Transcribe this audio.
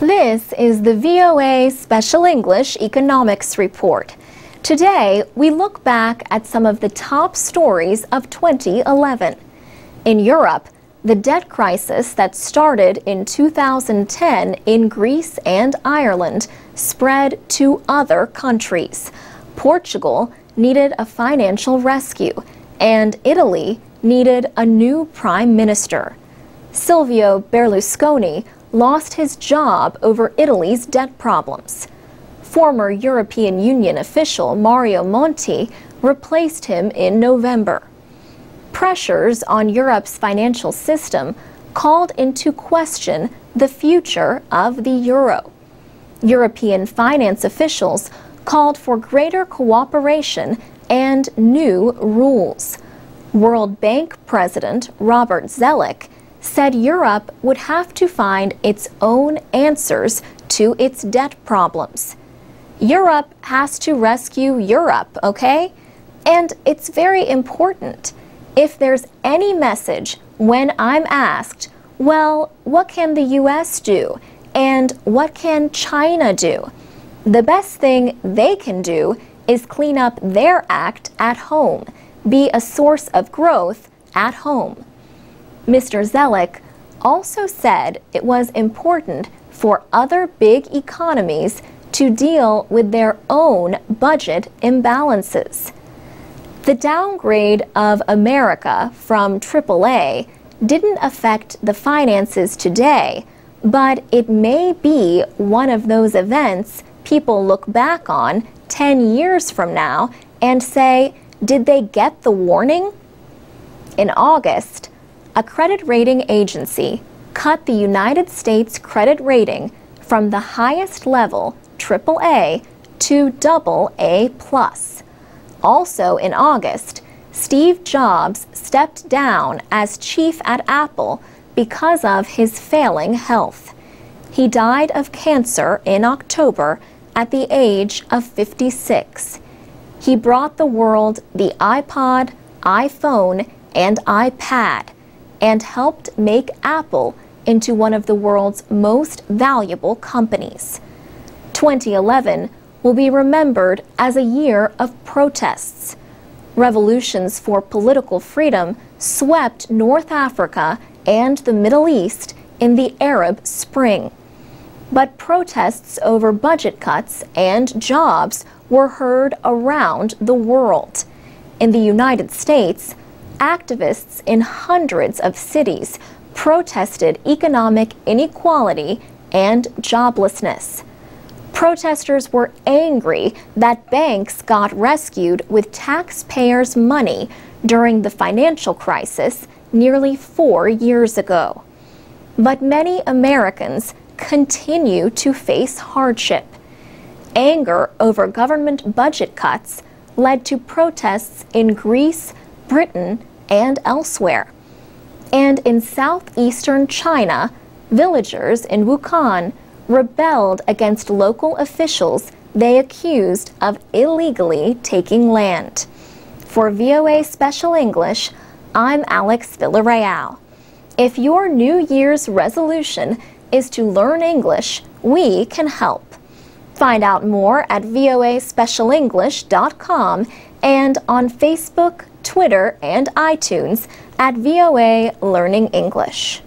This is the VOA Special English Economics Report. Today, we look back at some of the top stories of 2011. In Europe, the debt crisis that started in 2010 in Greece and Ireland spread to other countries. Portugal needed a financial rescue, and Italy needed a new prime minister. Silvio Berlusconi lost his job over Italy's debt problems. Former European Union official Mario Monti replaced him in November. Pressures on Europe's financial system called into question the future of the euro. European finance officials called for greater cooperation and new rules. World Bank President Robert Zoellick said Europe would have to find its own answers to its debt problems. Europe has to rescue Europe, okay? And it's very important. If there's any message when I'm asked, well, what can the US do? And what can China do? The best thing they can do is clean up their act at home, be a source of growth at home. Mr. Zoellick also said it was important for other big economies to deal with their own budget imbalances. The downgrade of America from AAA didn't affect the finances today, but it may be one of those events people look back on 10 years from now and say, did they get the warning? In August, a credit rating agency cut the United States credit rating from the highest level, AAA, to AA+. Also in August, Steve Jobs stepped down as chief at Apple because of his failing health. He died of cancer in October at the age of 56. He brought the world the iPod, iPhone, and iPad, and helped make Apple into one of the world's most valuable companies. 2011 will be remembered as a year of protests. Revolutions for political freedom swept North Africa and the Middle East in the Arab Spring. But protests over budget cuts and jobs were heard around the world. In the United States, activists in hundreds of cities protested economic inequality and joblessness. Protesters were angry that banks got rescued with taxpayers' money during the financial crisis nearly 4 years ago. But many Americans continue to face hardship. Anger over government budget cuts led to protests in Greece, Britain, and elsewhere. And in southeastern China, villagers in Wuhan rebelled against local officials they accused of illegally taking land. For VOA Special English, I'm Alex Villarreal. If your New Year's resolution is to learn English, we can help. Find out more at voaspecialenglish.com and on Facebook, Twitter, and iTunes at VOA Learning English.